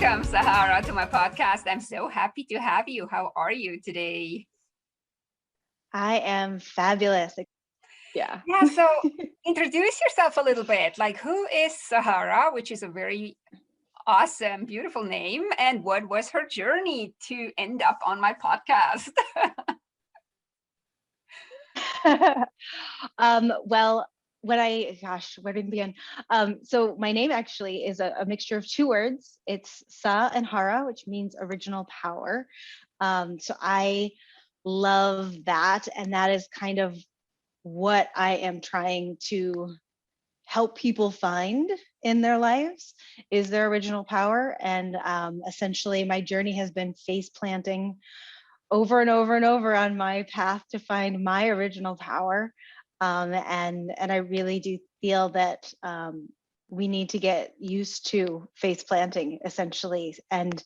Welcome, Sahara, to my podcast. I'm so happy to have you. How are you today? I am fabulous. Yeah. Yeah, so introduce yourself a little bit. Like, who is Sahara, which is a very awesome, beautiful name, and what was her journey to end up on my podcast? Well, where did I begin? So my name actually is a mixture of two words. It's Sa and Hara, which means original power. So I love that. And that is kind of what I am trying to help people find in their lives is their original power. And essentially my journey has been face planting over and over and over on my path to find my original power. And I really do feel that we need to get used to face planting essentially and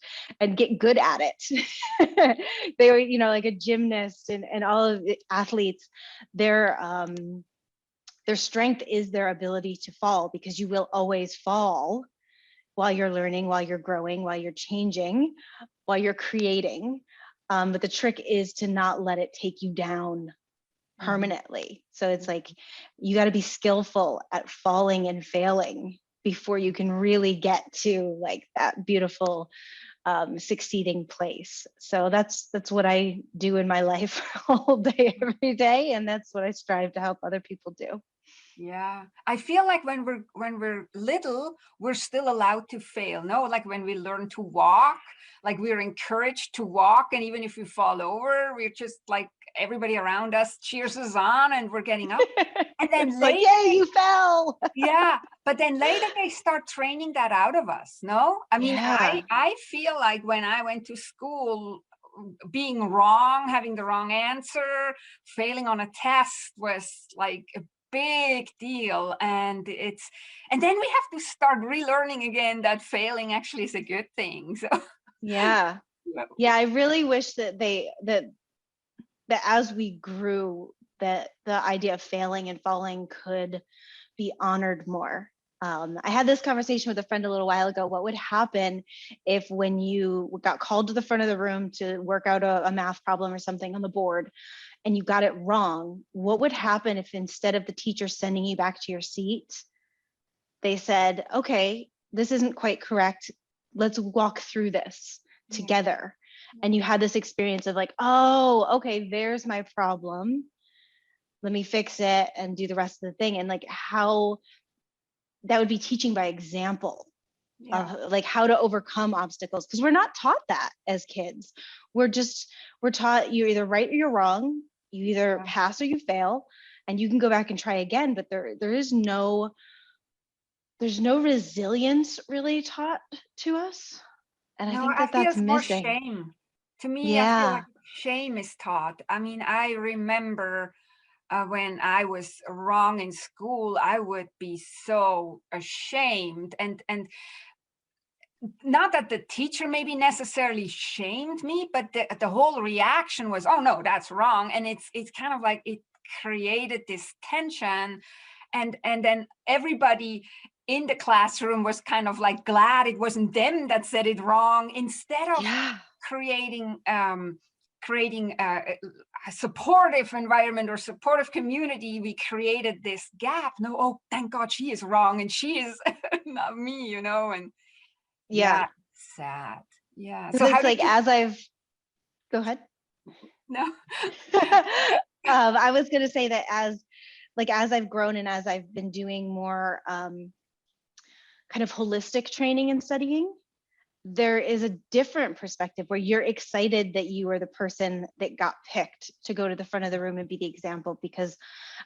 get good at it. They were, like a gymnast and all of the athletes, their strength is their ability to fall, because you will always fall while you're learning, while you're growing, while you're changing, while you're creating. But the trick is to not let it take you down permanently. So it's like you got to be skillful at falling and failing before you can really get to like that beautiful succeeding place. So that's what I do in my life all day, every day, and that's what I strive to help other people do. Yeah, I feel like when we're little, we're still allowed to fail. No, like when we learn to walk, like we're encouraged to walk, and even if we fall over, we're just like everybody around us cheers us on, and we're getting up. And then It's later, like, yay, you fell. yeah, but then later they start training that out of us. No, I mean, Yeah. I feel like when I went to school, being wrong, having the wrong answer, failing on a test was like a big deal. And then we have to start relearning again that failing actually is a good thing. So Yeah. Yeah, I really wish that that as we grew, that the idea of failing and falling could be honored more. I had this conversation with a friend a little while ago. What would happen if, when you got called to the front of the room to work out a math problem or something on the board and you got it wrong? What would happen if, instead of the teacher sending you back to your seat, they said, okay, this isn't quite correct. Let's walk through this together. And you had this experience of like, oh, okay, there's my problem. Let me fix it and do the rest of the thing. And like how that would be teaching by example of like how to overcome obstacles. Because we're not taught that as kids. We're taught you're either right or you're wrong. You either pass or you fail, and you can go back and try again. But there's no resilience really taught to us. And I No, think I that feel that's it's more missing. shame. To me, I feel like Yeah. shame is taught. I mean, I remember when I was wrong in school, I would be so ashamed, and not that the teacher maybe necessarily shamed me, but the whole reaction was, oh no, that's wrong. And it's kind of like it created this tension, and then everybody in the classroom was kind of like glad it wasn't them that said it wrong, instead of Yeah. creating a supportive environment or supportive community. We created this gap. No, oh, thank God she is wrong and she is not me, and Yeah. yeah, sad. Yeah. Because So how it's did like, you? as I've go ahead. No. I was going to say that as I've grown and as I've been doing more kind of holistic training and studying, there is a different perspective where you're excited that you are the person that got picked to go to the front of the room and be the example, because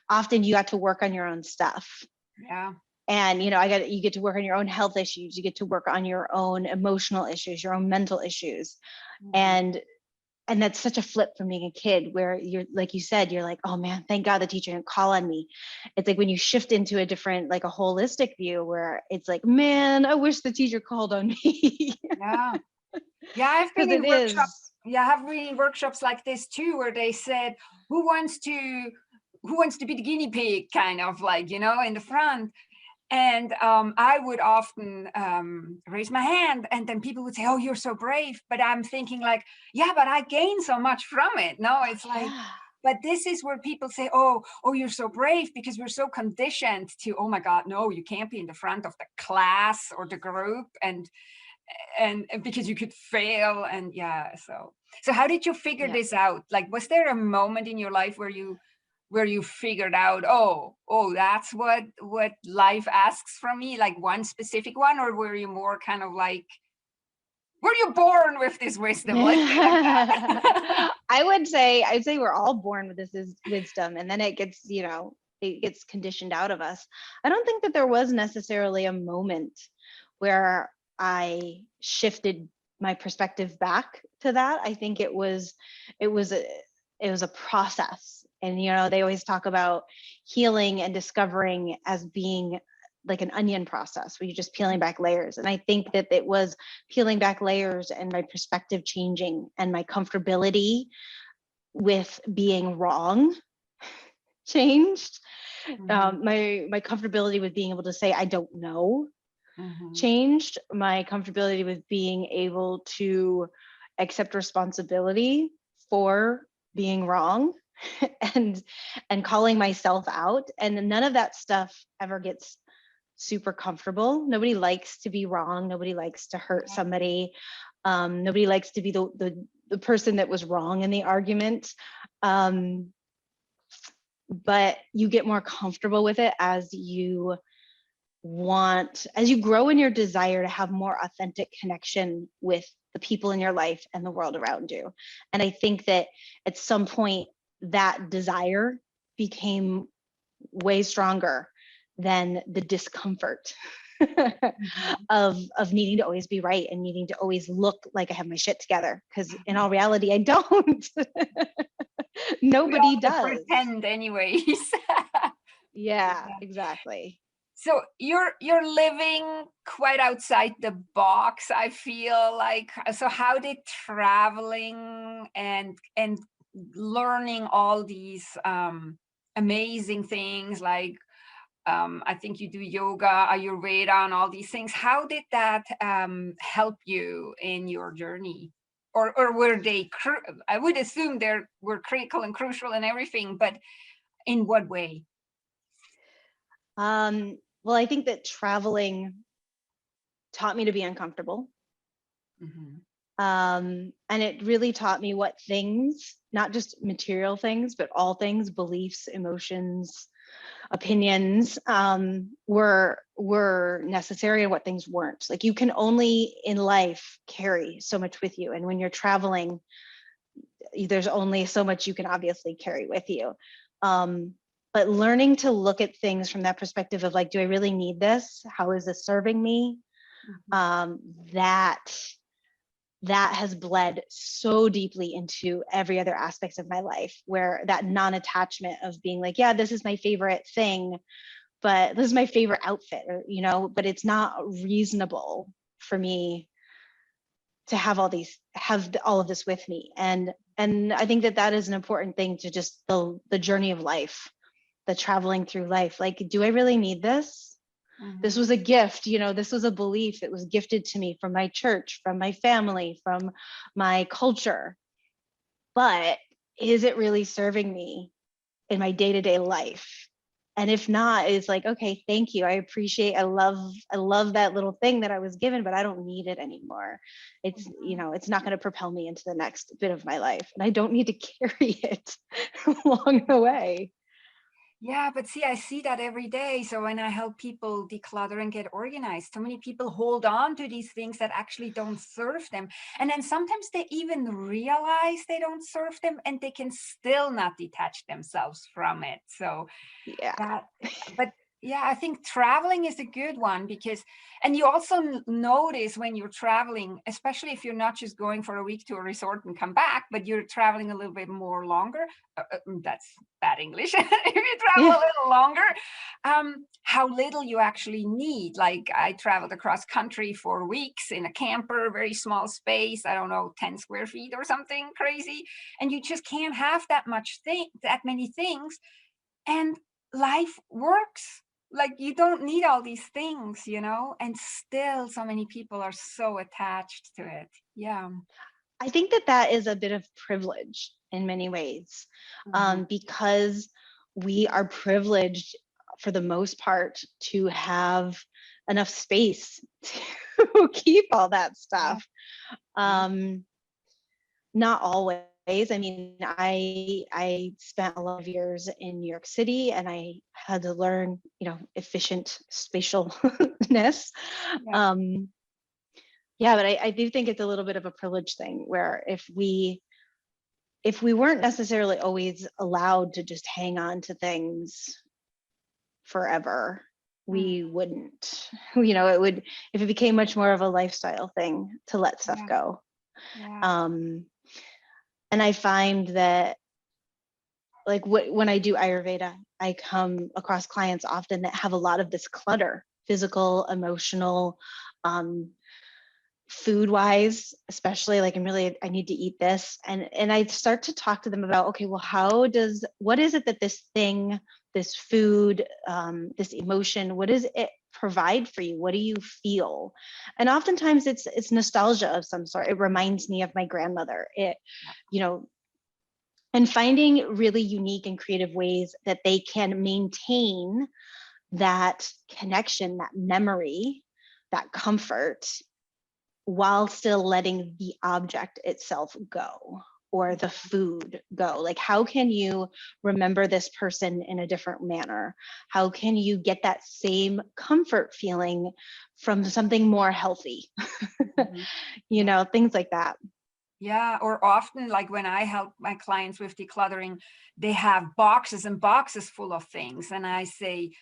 often you got to work on your own stuff. Yeah. And you get to work on your own health issues, you get to work on your own emotional issues, your own mental issues. And that's such a flip from being a kid, where you're, like you said, you're like, oh man, thank God the teacher didn't call on me. It's like when you shift into a different, like a holistic view, where it's like, man, I wish the teacher called on me. Yeah. Yeah. I've been Because in it workshops. is. Yeah, I've been in workshops like this too, where they said, who wants to be the guinea pig, kind of like, in the front. And I would often raise my hand, and then people would say, "Oh, you're so brave." But I'm thinking like, yeah, but I gain so much from it. No, it's like, Yeah. but this is where people say, "Oh, you're so brave," because we're so conditioned to, "Oh my God, no, you can't be in the front of the class or the group," and because you could fail. And yeah, so how did you figure Yeah. this out? Like, was there a moment in your life where you figured out, oh, that's what life asks from me, like one specific one? Or were you more kind of like, were you born with this wisdom? Let's say like that. I'd say we're all born with this wisdom, and then it gets, it gets conditioned out of us. I don't think that there was necessarily a moment where I shifted my perspective back to that. I think it was a it was a process. And they always talk about healing and discovering as being like an onion process where you're just peeling back layers. And I think that it was peeling back layers and my perspective changing and my comfortability with being wrong changed. Mhm, My comfortability with being able to say I don't know mhm. changed. My comfortability with being able to accept responsibility for being wrong and calling myself out. And none of that stuff ever gets super comfortable. Nobody likes to be wrong. Nobody likes to hurt somebody. Nobody likes to be the person that was wrong in the argument. Um, but you get more comfortable with it as you grow in your desire to have more authentic connection with the people in your life and the world around you. And I think that at some point that desire became way stronger than the discomfort Mhm. of needing to always be right and needing to always look like I have my shit together, because in Mhm. all reality I don't. We Nobody all does. pretend anyways. Yeah, exactly. So you're living quite outside the box, I feel like. So how did traveling and learning all these amazing things, like I think you do yoga, Ayurveda, and all these things, how did that help you in your journey? Or were they I would assume they were critical and crucial and everything, but in what way? Well, I think that traveling taught me to be uncomfortable. Mhm. And it really taught me what things, not just material things, but all things, beliefs, emotions, opinions, were necessary and what things weren't. Like you can only in life carry so much with you. And when you're traveling, there's only so much you can obviously carry with you. Um, but learning to look at things from that perspective of like, do I really need this? How is this serving me? Mhm. Um, that that has bled so deeply into every other aspect of my life, where that non-attachment of being like, yeah, this is my favorite thing, but this is my favorite outfit, or but it's not reasonable for me to have all of this with me. And I think that that is an important thing to just the journey of life, the traveling through life. Like, do I really need this? This Mhm. was a gift, this was a belief that was gifted to me from my church, from my family, from my culture. But is it really serving me in my day-to-day life? And if not, it's like, okay, thank you. I love that little thing that I was given, but I don't need it anymore. It's not going to propel me into the next bit of my life. And I don't need to carry it along the way. Yeah, but see, I see that every day. So when I help people declutter and get organized, so many people hold on to these things that actually don't serve them. And then sometimes they even realize they don't serve them and they can still not detach themselves from it. So Yeah. that, but yeah, I think traveling is a good one because, and you also notice when you're traveling, especially if you're not just going for a week to a resort and come back, but you're traveling a little bit more longer. That's bad English. If you travel a little longer, how little you actually need. Like I traveled across country for weeks in a camper, very small space. I don't know, 10 square feet or something crazy, and you just can't have that many things. And life works Like you don't need all these things, and still so many people are so attached to it. Yeah. I think that that is a bit of privilege in many ways, Mhm. because we are privileged for the most part to have enough space to keep all that Yeah. stuff. Yeah. Not always. I mean, I spent a lot of years in New York City, and I had to learn, efficient spatialness. Yeah. Um, yeah, but I do think it's a little bit of a privilege thing where if we weren't necessarily always allowed to just hang on to things forever, Mm. we wouldn't. It would, if it became much more of a lifestyle thing to let stuff Yeah. go. Yeah. Um, and I find that, like, when I do Ayurveda, I come across clients often that have a lot of this clutter, physical, emotional, um, food wise, especially, like, I need to eat this. And I start to talk to them about, okay, well, what is it that this thing, this food, this emotion, what does it provide for you? What do you feel? And oftentimes it's nostalgia of some sort. It reminds me of my grandmother. You know, and finding really unique and creative ways that they can maintain that connection, that memory, that comfort, while still letting the object itself go, or the food go. Like, how can you remember this person in a different manner? How can you get that same comfort feeling from something more healthy? Mhm. Yeah. Things like that. Yeah, or often, like when I help my clients with decluttering, they have boxes and boxes full of things. And I say,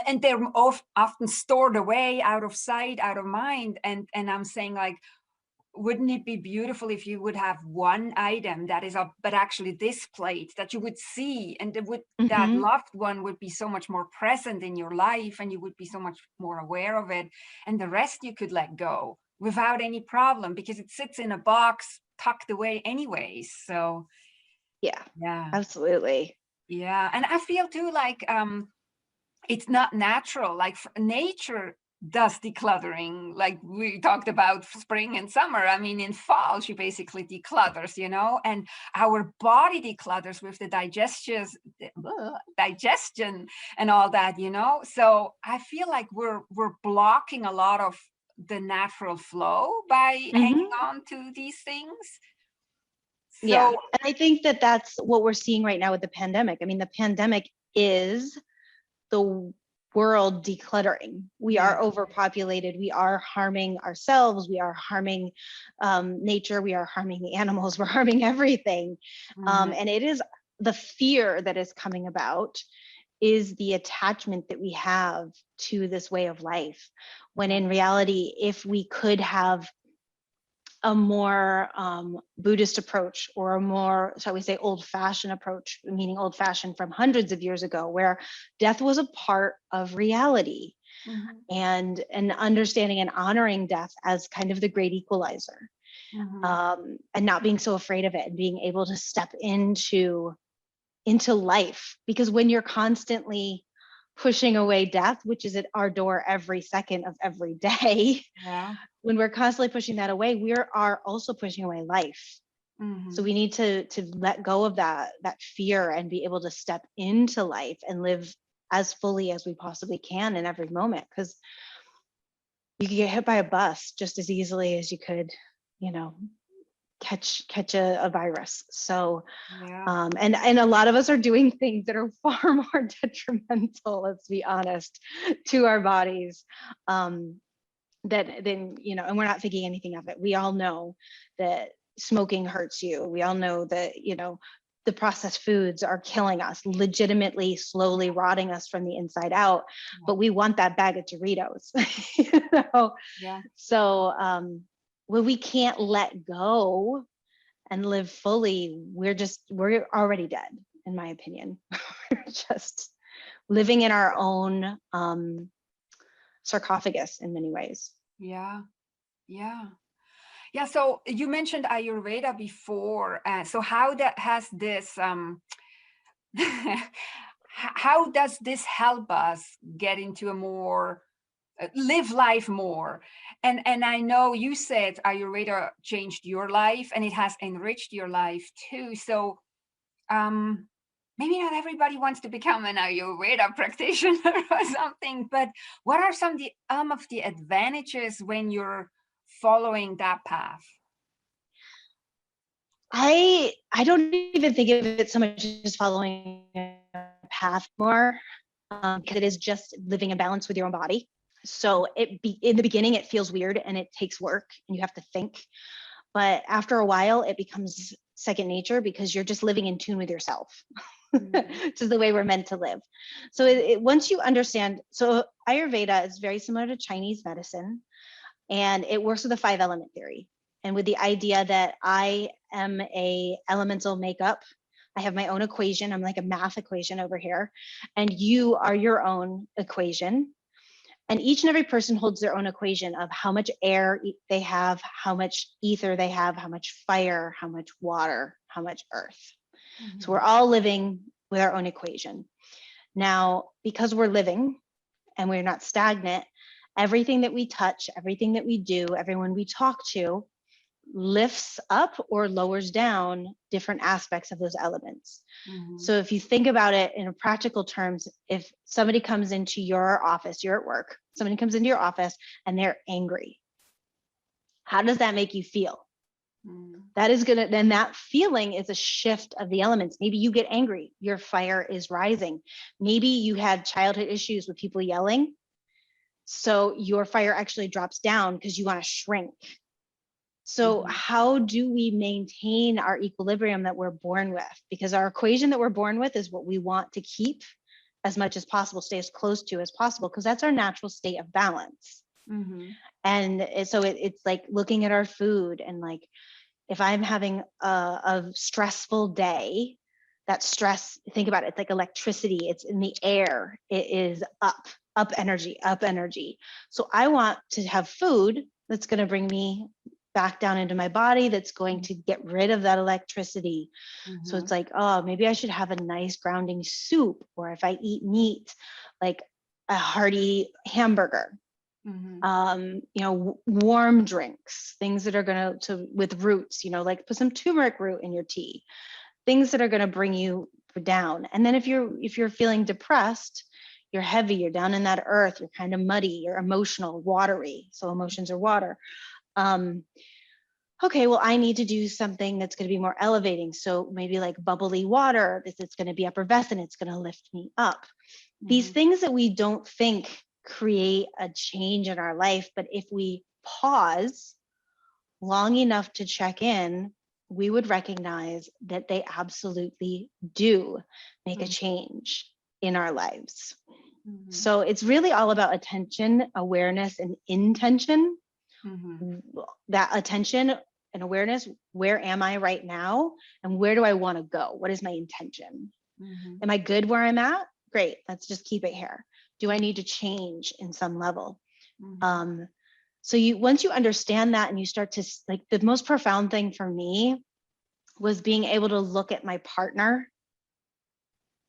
and they're often stored away, out of sight, out of mind. And I'm saying, like, wouldn't it be beautiful if you would have one item that is up, but actually displayed, that you would see, and that Mm-hmm. loved one would be so much more present in your life, and you would be so much more aware of it, and the rest you could let go without any problem because it sits in a box tucked away anyways. So Yeah, yeah. absolutely. Yeah, and I feel too like it's not natural. Like nature does decluttering, like we talked about spring and summer. I mean, in fall she basically declutters, and our body declutters with the digestion and all that, so I feel like we're blocking a lot of the natural flow by hanging Mm-hmm. on to these things. Yeah. So And I think that that's what we're seeing right now with the pandemic. I mean, the pandemic is the world decluttering. We yeah. are overpopulated. We are harming ourselves. We are harming nature. We are harming the animals. We're harming everything. Mhm. And it is the fear that is coming about is the attachment that we have to this way of life. When Yeah. in reality, if we could have a more Buddhist approach, or a more, shall we say, old-fashioned approach, meaning old-fashioned from hundreds of years ago, where death was a part of reality, Mhm. and understanding and honoring death as kind of the great equalizer, Mhm. and not being so afraid of it, and being able to step into life. Because when you're constantly pushing away death, which is at our door every second of every day, Yeah. when we're constantly pushing that away, we are also pushing away life. So Mhm. we need to let go of that fear and be able to step into life and live as fully as we possibly can in every moment. Because you can get hit by a bus just as easily as you could, you know, catch a virus. So Yeah. and a lot of us are doing things that are far more detrimental, let's be honest, to our bodies. That then, and we're not thinking anything of it. We all know that smoking hurts you. We all know that, the processed foods are killing us, legitimately slowly rotting us from the inside out, Yeah. but we want that bag of Doritos. you know Yeah. so when we can't let go and live fully, we're already dead, in my opinion. We're just living in our own sarcophagus in many ways. Yeah. Yeah. Yeah. So you mentioned Ayurveda before. So how that has this how does this help us get into a more live life more? And I know you said Ayurveda changed your life and it has enriched your life too. So maybe not everybody wants to become an Ayurveda practitioner or something, but what are some of the advantages when you're following that path? I don't even think of it so much as following a path more, because it is just living in balance with your own body. So in the beginning, it feels weird and it takes work and you have to think. But after a while, it becomes second nature because you're just living in tune with yourself, which is the way we're meant to live. So once you understand, so Ayurveda is very similar to Chinese medicine, and it works with the 5-element theory and with the idea that I am a elemental makeup. I have my own equation. I'm like a math equation over here, and you are your own equation. And each and every person holds their own equation of how much air they have, how much ether they have, how much fire, how much water, how much earth. Mm-hmm. So we're all living with our own equation. Now, because we're living and we're not stagnant, everything that we touch, everything that we do, everyone we talk to lifts up or lowers down different aspects of those elements. Mm-hmm. So if you think about it in practical terms, if somebody comes into your office, you're at work, somebody comes into your office and they're angry, how does that make you feel? That is gonna, then that feeling is a shift of the elements. Maybe you get angry, your fire is rising. Maybe you had childhood issues with people yelling, so your fire actually drops down because you want to shrink. So how do we maintain our equilibrium that we're born with? Because our equation that we're born with is what we want to keep as much as possible, stay as close to as possible, because that's our natural state of balance. And so it's like looking at our food, and like, if I'm having a stressful day, that stress, think about it, it's like electricity, it's in the air, it is up energy. So I want to have food that's going to bring me back down into my body, that's going to get rid of that electricity. So it's like, oh, maybe I should have a nice grounding soup, or if I eat meat, like a hearty hamburger. Warm drinks, things that are going to with roots, like put some turmeric root in your tea, things that are going to bring you down. And then if you're feeling depressed, you're heavy, you're down in that earth, you're kind of muddy, you're emotional, watery. So emotions are water. Okay, well, I need to do something that's going to be more elevating. So maybe like bubbly water, it's going to be effervescent, it's going to lift me up. These things that we don't think create a change in our life, but if we pause long enough to check in, we would recognize that they absolutely do make a change in our lives. So it's really all about attention, awareness, and intention. That attention and awareness, where am I right now? And where do I want to go? What is my intention? Am I good where I'm at? Great, let's just keep it here. Do I need to change in some level? So once you understand that, and you start to, like, the most profound thing for me was being able to look at my partner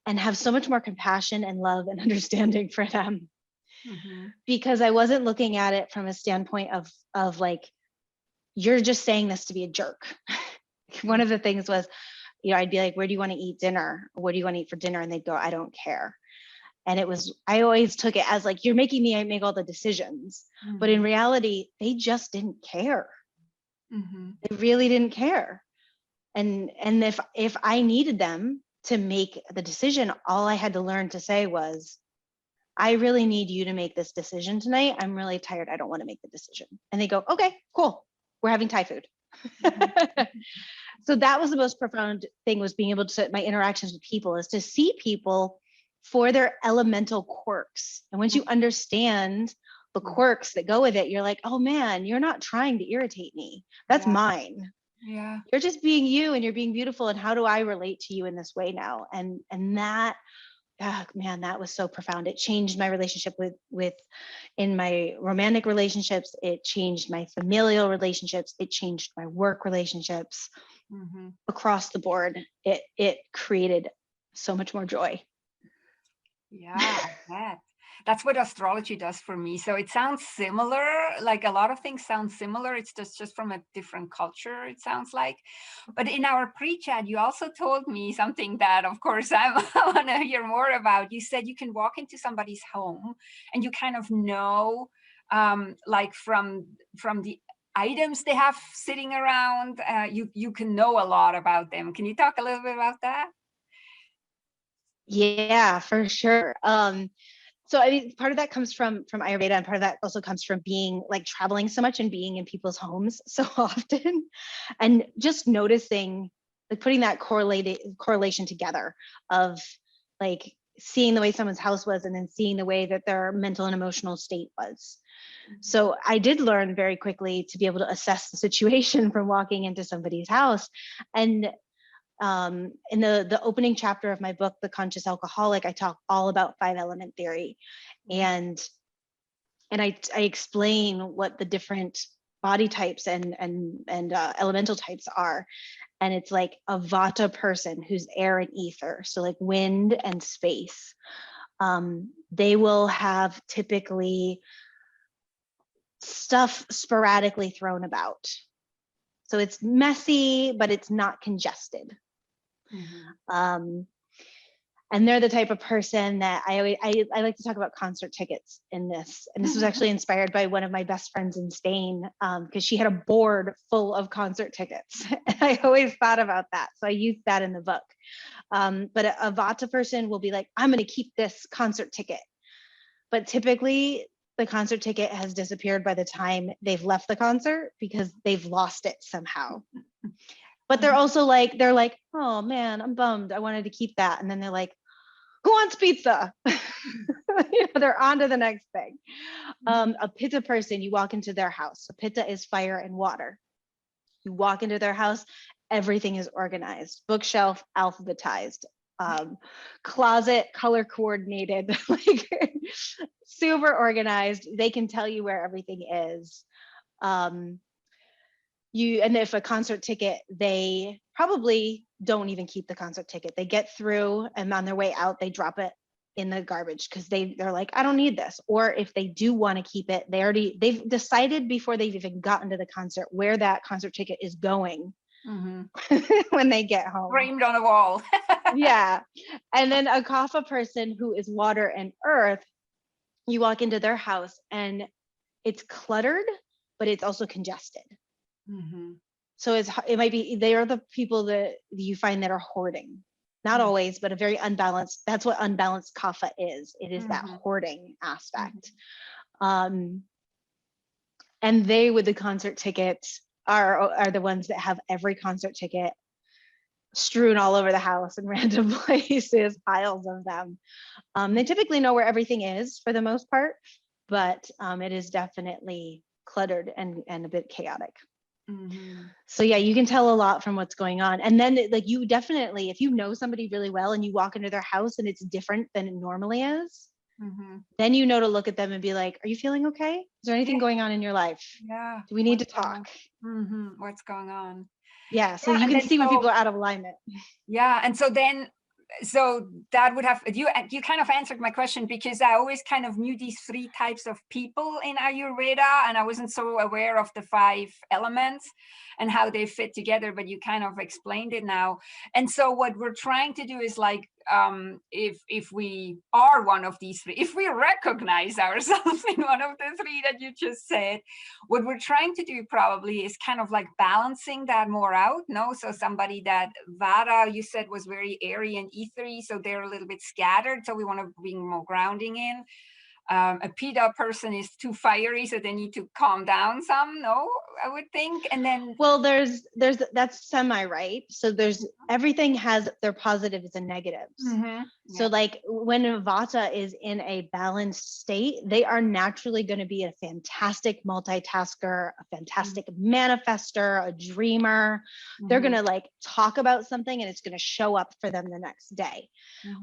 and have so much more compassion and love and understanding for them. Because I wasn't looking at it from a standpoint of like, you're just saying this to be a jerk. One of the things was, I'd be like, where do you want to eat dinner? What do you want to eat for dinner? And they'd go, I don't care. And I always took it as like, you're making me make all the decisions. But in reality, they just didn't care. They really didn't care. And if I needed them to make the decision, all I had to learn to say was, I really need you to make this decision tonight. I'm really tired. I don't want to make the decision. And they go, okay, cool. We're having Thai food. So that was the most profound thing, was being able to, my interactions with people, is to see people for their elemental quirks. And once you understand the quirks that go with it, you're like, oh man, you're not trying to irritate me. That's mine. Yeah. You're just being you, and you're being beautiful. And how do I relate to you in this way now? And that, oh man, that was so profound. It changed my relationship with in my romantic relationships. It changed my familial relationships. It changed my work relationships. Across the board. It created so much more joy. Yeah, I bet. That's what astrology does for me. So it sounds similar, like a lot of things sound similar. It's just from a different culture, it sounds like. But in our pre-chat, you also told me something that, of course, I want to hear more about. You said you can walk into somebody's home and you kind of know, like from the items they have sitting around, you can know a lot about them. Can you talk a little bit about that? Yeah, for sure. So I mean, part of that comes from Ayurveda, and part of that also comes from being like traveling so much and being in people's homes so often, and just noticing, like putting that correlation together of like seeing the way someone's house was and then seeing the way that their mental and emotional state was. So I did learn very quickly to be able to assess the situation from walking into somebody's house. And in the opening chapter of my book, The Conscious Alcoholic, I talk all about 5-element theory, and I explain what the different body types and elemental types are. And it's like a Vata person who's air and ether, so like wind and space. They will have typically stuff sporadically thrown about. So it's messy, but it's not congested. Um, and they're the type of person that I like to talk about concert tickets in this. And this was actually inspired by one of my best friends in Spain, because she had a board full of concert tickets. And I always thought about that. So I used that in the book. But a Vata person will be like, I'm going to keep this concert ticket. But typically the concert ticket has disappeared by the time they've left the concert because they've lost it somehow. But they're also like, oh man, I'm bummed. I wanted to keep that. And then they're like, who wants pizza? They're on to the next thing. A Pitta person, you walk into their house. A Pitta is fire and water. You walk into their house, everything is organized, bookshelf alphabetized, closet color coordinated, like super organized. They can tell you where everything is. And if a concert ticket, they probably don't even keep the concert ticket. They get through, and on their way out, they drop it in the garbage because they're like, I don't need this. Or if they do want to keep it, they've decided before they've even gotten to the concert where that concert ticket is going. When they get home, framed on a wall. Yeah. And then a Kapha person who is water and earth, you walk into their house and it's cluttered, but it's also congested. So it might be, they are the people that you find that are hoarding. Not always, but a very unbalanced, that's what unbalanced kapha is. It is that hoarding aspect. And they, with the concert tickets, are the ones that have every concert ticket strewn all over the house in random places, piles of them. They typically know where everything is for the most part, but it is definitely cluttered and a bit chaotic. So yeah, you can tell a lot from what's going on. And then like you definitely, if you know somebody really well and you walk into their house and it's different than it normally is, then you know to look at them and be like, are you feeling okay? Is there anything going on in your life? Yeah. Do we need to talk? What's going on? Yeah, so you can see when people are out of alignment. Yeah, and so that would have you kind of answered my question, because I always kind of knew these 3 types of people in Ayurveda, and I wasn't so aware of the 5 elements and how they fit together, but you kind of explained it now. And so what we're trying to do is like, if we are one of these 3, if we recognize ourselves in one of the 3 that you just said, what we're trying to do probably is kind of like balancing that more out. No, so somebody that Vata, you said, was very airy and ethery, so they're a little bit scattered, so we want to bring more grounding in. A Pitta person is too fiery, so they need to calm down some. No, I would think. And then, well, there's that's semi right. So there's everything has their positives and negatives. So like when a Vata is in a balanced state, they are naturally going to be a fantastic multitasker, a fantastic manifester, a dreamer. They're going to like talk about something and it's going to show up for them the next day.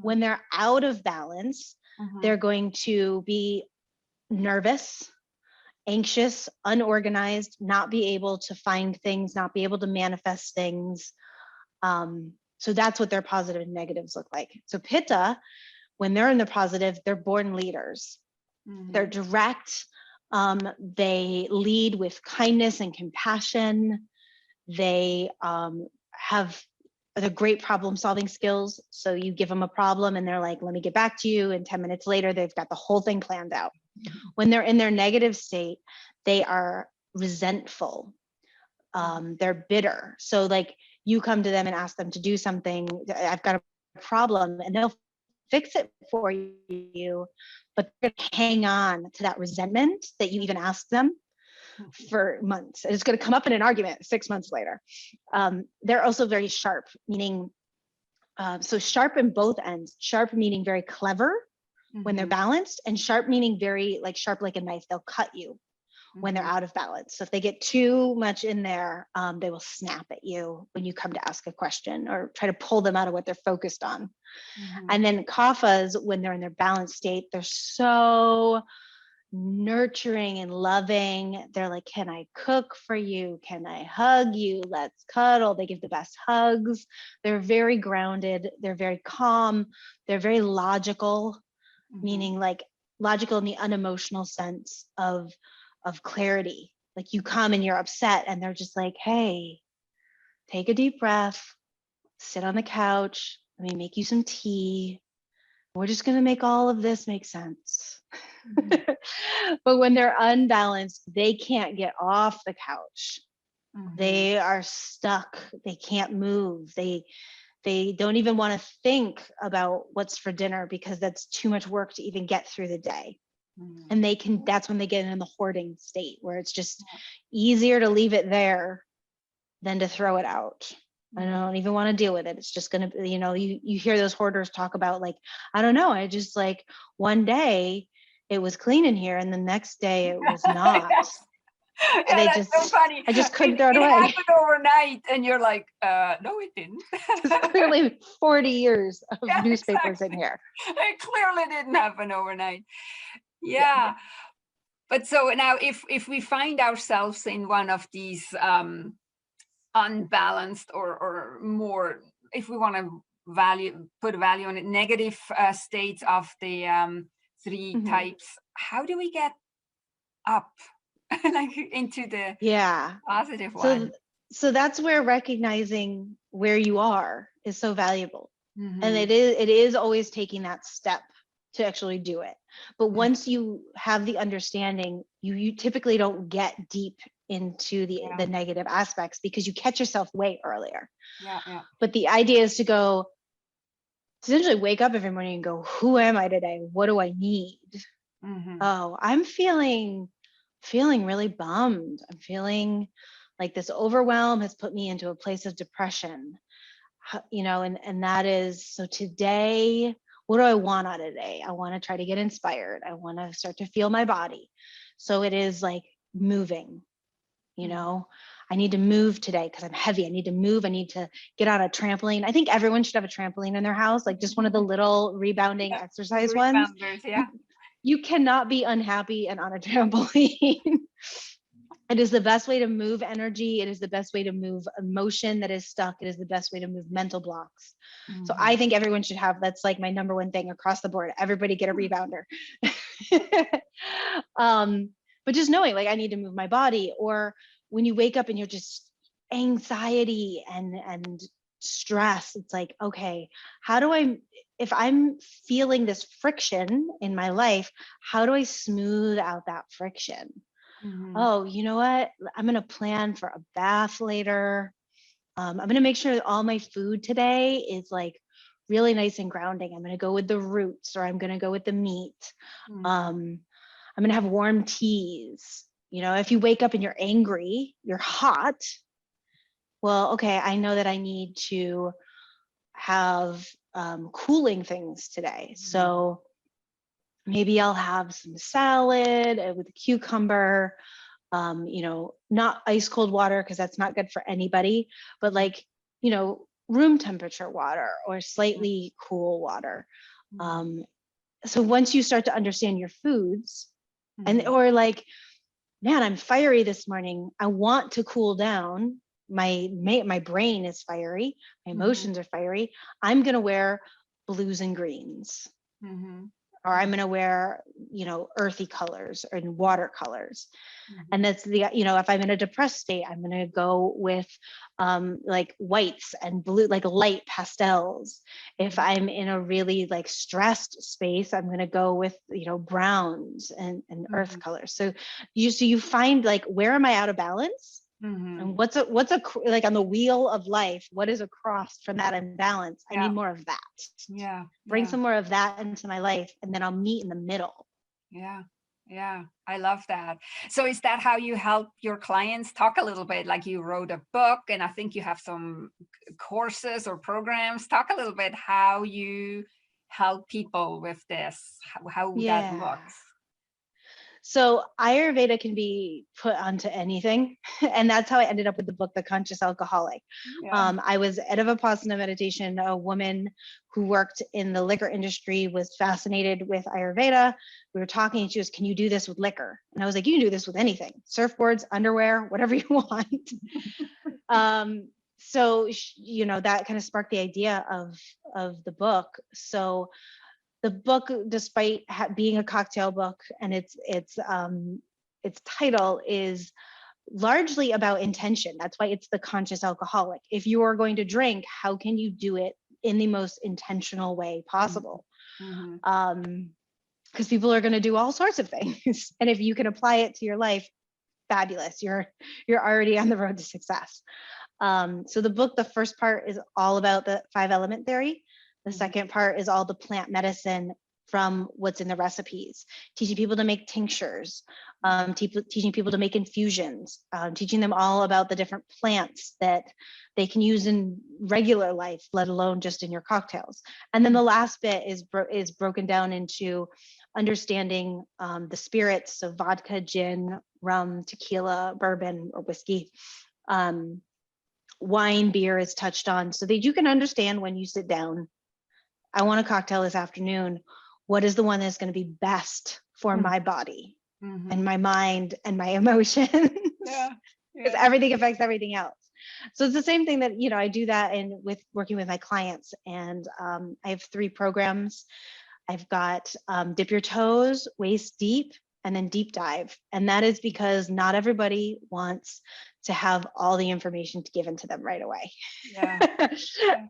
When they're out of balance, they're going to be nervous, anxious, unorganized, not be able to find things, not be able to manifest things. So that's what their positive and negatives look like. So Pitta, when they're in the positive, they're born leaders. They're direct. They lead with kindness and compassion. They have the great problem solving skills. So you give them a problem and they're like, let me get back to you. And 10 minutes later, they've got the whole thing planned out. When they're in their negative state, they are resentful. They're bitter. So like you come to them and ask them to do something, I've got a problem, and they'll fix it for you, but they're gonna hang on to that resentment that you even asked them for months. And it's going to come up in an argument 6 months later. They're also very sharp, meaning, so sharp in both ends. Sharp meaning very clever when they're balanced, and sharp meaning very like sharp like a knife. They'll cut you when they're out of balance. So if they get too much in there, they will snap at you when you come to ask a question or try to pull them out of what they're focused on. And then kaphas, when they're in their balanced state, they're so nurturing and loving. They're like, can I cook for you? Can I hug you? Let's cuddle. They give the best hugs. They're very grounded. They're very calm. They're very logical, meaning like logical in the unemotional sense of clarity. Like you come and you're upset and they're just like, hey, take a deep breath, sit on the couch. Let me make you some tea. We're just going to make all of this make sense. But when they're unbalanced, they can't get off the couch. They are stuck. They can't move. They don't even want to think about what's for dinner because that's too much work to even get through the day. And that's when they get in the hoarding state where it's just easier to leave it there than to throw it out. I don't even want to deal with it. It's just going to, you hear those hoarders talk about like, I don't know. I just like one day it was clean in here and the next day it was not. And that's so funny. I just couldn't throw it away. It happened overnight and you're like, no, it didn't. There's clearly 40 years of newspapers in here. It clearly didn't happen overnight. Yeah. But so now if we find ourselves in one of these unbalanced or more, if we want to put a value on it, negative states of the three types, how do we get up like into the positive one? So that's where recognizing where you are is so valuable. And it is always taking that step to actually do it. But once you have the understanding, you typically don't get deep into the negative aspects because you catch yourself way earlier. But the idea is to essentially wake up every morning and go, who am I today? What do I need? Oh, I'm feeling really bummed. I'm feeling like this overwhelm has put me into a place of depression. And that is, so today, what do I want out of today? I want to try to get inspired. I want to start to feel my body. So it is like moving, I need to move today because I'm heavy. I need to move. I need to get on a trampoline. I think everyone should have a trampoline in their house, like just one of the little rebounding exercise ones. You cannot be unhappy and on a trampoline. It is the best way to move energy. It is the best way to move emotion that is stuck. It is the best way to move mental blocks. So I think everyone should have, that's like my number one thing across the board. Everybody get a rebounder. But just knowing like I need to move my body, or when you wake up and you're just anxiety and stress, it's like, okay, if I'm feeling this friction in my life, how do I smooth out that friction? Oh, you know what? I'm going to plan for a bath later. I'm going to make sure that all my food today is like really nice and grounding. I'm going to go with the roots, or I'm going to go with the meat. I'm going to have warm teas. If you wake up and you're angry, you're hot. Well, okay, I know that I need to have cooling things today. So maybe I'll have some salad with a cucumber, not ice cold water because that's not good for anybody, but like, room temperature water or slightly cool water. So once you start to understand your foods or like, man, I'm fiery this morning. I want to cool down. My brain is fiery. My emotions are fiery. I'm going to wear blues and greens. Mm-hmm. or I'm going to wear, earthy colors or watercolors. Mm-hmm. And that's if I'm in a depressed state, I'm going to go with like whites and blue, like light pastels. If I'm in a really like stressed space, I'm going to go with, browns and earth colors. So you find like, where am I out of balance? And what's a like on the wheel of life, what is across from that imbalance? I need more of that. Yeah. Bring some more of that into my life, and then I'll meet in the middle. Yeah. Yeah. I love that. So is that how you help your clients? Talk a little bit, like you wrote a book and I think you have some courses or programs. Talk a little bit how you help people with this, how that looks. So Ayurveda can be put onto anything. And that's how I ended up with the book, The Conscious Alcoholic. Yeah. I was at a Vipassana meditation. A woman who worked in the liquor industry was fascinated with Ayurveda. We were talking and she goes, can you do this with liquor? And I was like, you can do this with anything, surfboards, underwear, whatever you want. So, that kind of sparked the idea of the book. So the book, despite being a cocktail book, and its title is largely about intention. That's why it's The Conscious Alcoholic. If you are going to drink, how can you do it in the most intentional way possible? Because people are going to do all sorts of things, and if you can apply it to your life, fabulous. You're already on the road to success. So the book, the first part is all about the 5-element theory. The second part is all the plant medicine from what's in the recipes, teaching people to make tinctures, teaching people to make infusions, teaching them all about the different plants that they can use in regular life, let alone just in your cocktails. And then the last bit is broken down into understanding the spirits, so vodka, gin, rum, tequila, bourbon, or whiskey. Wine, beer is touched on so that you can understand when you sit down, I want a cocktail this afternoon. What is the one that's going to be best for my body and my mind and my emotions? Because everything affects everything else. So it's the same thing that, I do that with working with my clients. And I have 3 programs. I've got Dip Your Toes, Waist Deep, and then Deep Dive. And that is because not everybody wants to have all the information given to them right away.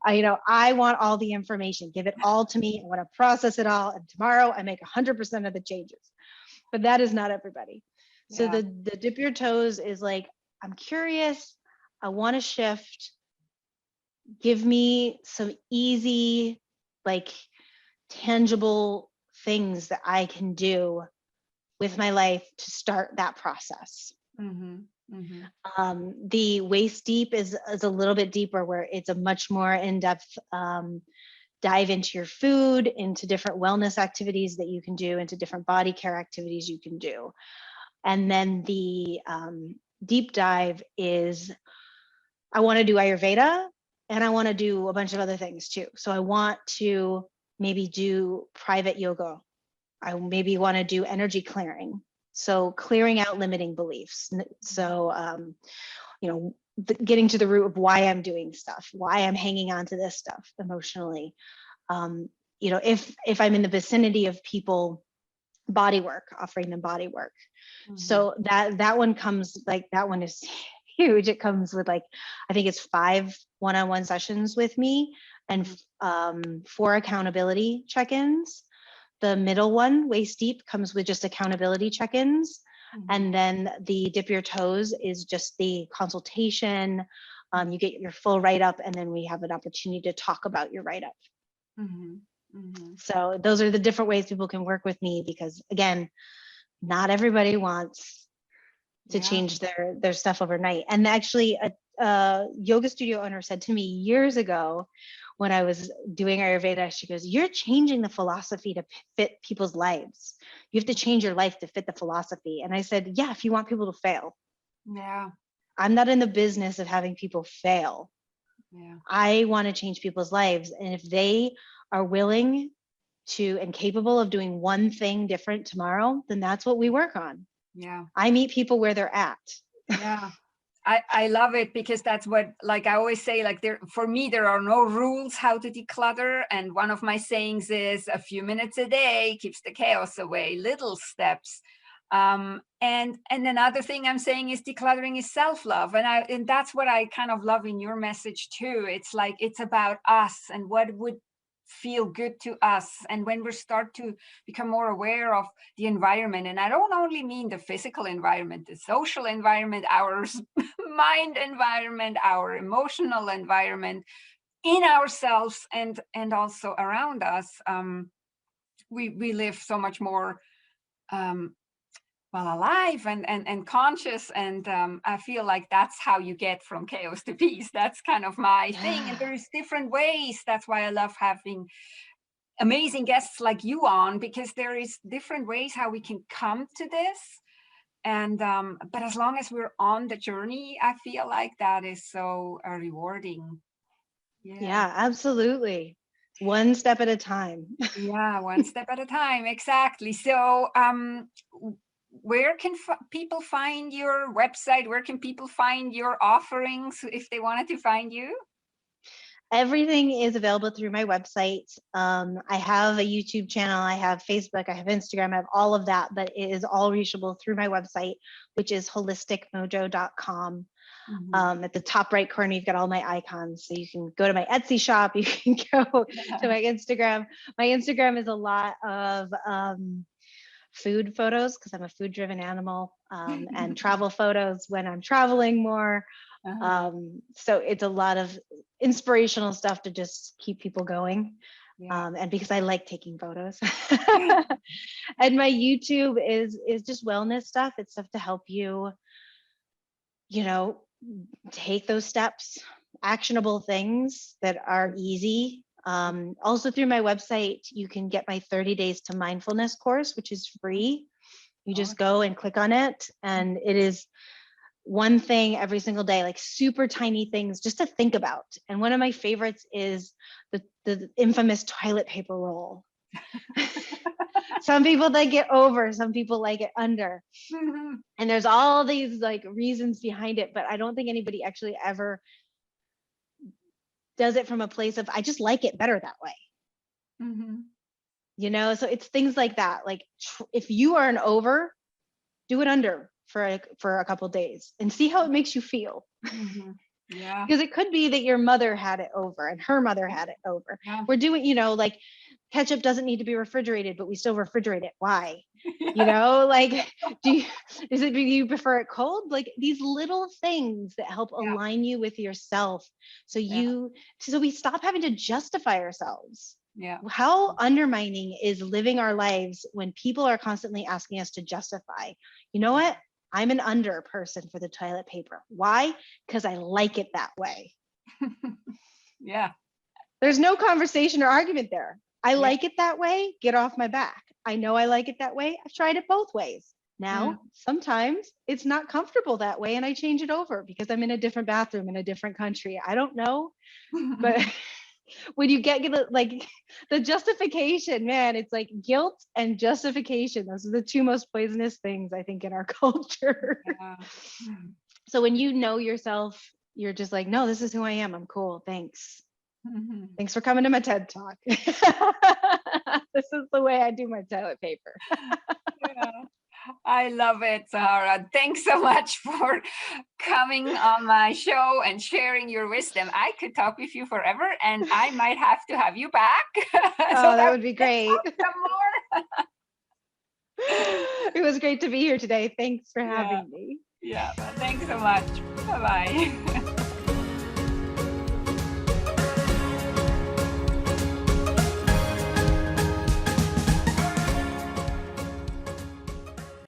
I want all the information, give it all to me. I want to process it all. And tomorrow I make 100% of the changes, but that is not everybody. So the Dip Your Toes is like, I'm curious. I want to shift. Give me some easy, like tangible things that I can do with my life to start that process. The Waist Deep is a little bit deeper, where it's a much more in-depth dive into your food, into different wellness activities that you can do, into different body care activities you can do. And then the Deep Dive is, I want to do Ayurveda and I want to do a bunch of other things too. So I want to maybe do private yoga. I maybe want to do energy clearing. So clearing out limiting beliefs. So, getting to the root of why I'm doing stuff, why I'm hanging on to this stuff emotionally. If I'm in the vicinity of people, body work, offering them body work. So that one comes, like, that one is huge. It comes with, like, I think it's 5 one-on-one sessions with me and 4 accountability check-ins. The middle one, Waist Deep, comes with just accountability check-ins. And then the Dip Your Toes is just the consultation. You get your full write-up, and then we have an opportunity to talk about your write-up. So those are the different ways people can work with me, because again, not everybody wants to change their stuff overnight. And actually, a yoga studio owner said to me years ago, when I was doing Ayurveda, she goes, you're changing the philosophy to fit people's lives. You have to change your life to fit the philosophy. And I said, yeah, if you want people to fail. I'm not in the business of having people fail. I want to change people's lives. And if they are willing to and capable of doing one thing different tomorrow, then that's what we work on. I meet people where they're at. I love it, because that's what, like I always say, like for me, there are no rules how to declutter. And one of my sayings is a few minutes a day keeps the chaos away, little steps. And another thing I'm saying is decluttering is self-love. And that's what I kind of love in your message too. It's like, it's about us and what would feel good to us. And when we start to become more aware of the environment, and I don't only mean the physical environment, the social environment, our mind environment, our emotional environment, in ourselves and also around us, we live so much more alive and conscious. And I feel like that's how you get from chaos to peace. That's kind of my thing. And there's different ways. That's why I love having amazing guests like you on, because there is different ways how we can come to this. And but as long as we're on the journey, I feel like that is so rewarding. Yeah, absolutely. One step at a time. Yeah, one step at a time. Exactly. So where can people find your website? Where can people find your offerings if they wanted to find you? Everything is available through my website. I have a YouTube channel, I have Facebook, I have Instagram, I have all of that, but it is all reachable through my website, which is holisticmojo.com. At the top right corner, you've got all my icons. So you can go to my Etsy shop, you can go to my Instagram. My Instagram is a lot of food photos, because I'm a food driven animal, and travel photos when I'm traveling more. So it's a lot of inspirational stuff to just keep people going. And because I like taking photos. And my YouTube is just wellness stuff. It's stuff to help you, take those steps, actionable things that are easy. Also through my website, you can get my 30 days to mindfulness course, which is free. You just go and click on it, and it is one thing every single day, like super tiny things just to think about. And one of my favorites is the infamous toilet paper roll. Some people like it over, some people like it under. And there's all these like reasons behind it, but I don't think anybody actually ever does it from a place of, I just like it better that way. So it's things like that. Like if you are an over, do it under for a couple of days and see how it makes you feel. Yeah. Because it could be that your mother had it over and her mother had it over. Yeah. We're doing, like ketchup doesn't need to be refrigerated, but we still refrigerate it. Why? Like, do you prefer it cold? Like these little things that help align you with yourself. So we stop having to justify ourselves. Yeah. How undermining is living our lives when people are constantly asking us to justify? You know what? I'm an under person for the toilet paper. Why? Because I like it that way. Yeah. There's no conversation or argument there. I like it that way. Get off my back. I know I like it that way. I've tried it both ways. Now, sometimes it's not comfortable that way and I change it over because I'm in a different bathroom in a different country. I don't know. But when you get like the justification, man, it's like guilt and justification. Those are the two most poisonous things, I think, in our culture. So when you know yourself, you're just like, no, this is who I am. I'm cool. Thanks. Thanks for coming to my TED Talk. This is the way I do my toilet paper. I love it, Sahara. Thanks so much for coming on my show and sharing your wisdom. I could talk with you forever, and I might have to have you back. So that would be great. Some more. It was great to be here today. Thanks for having me. Yeah, thanks so much. Bye-bye.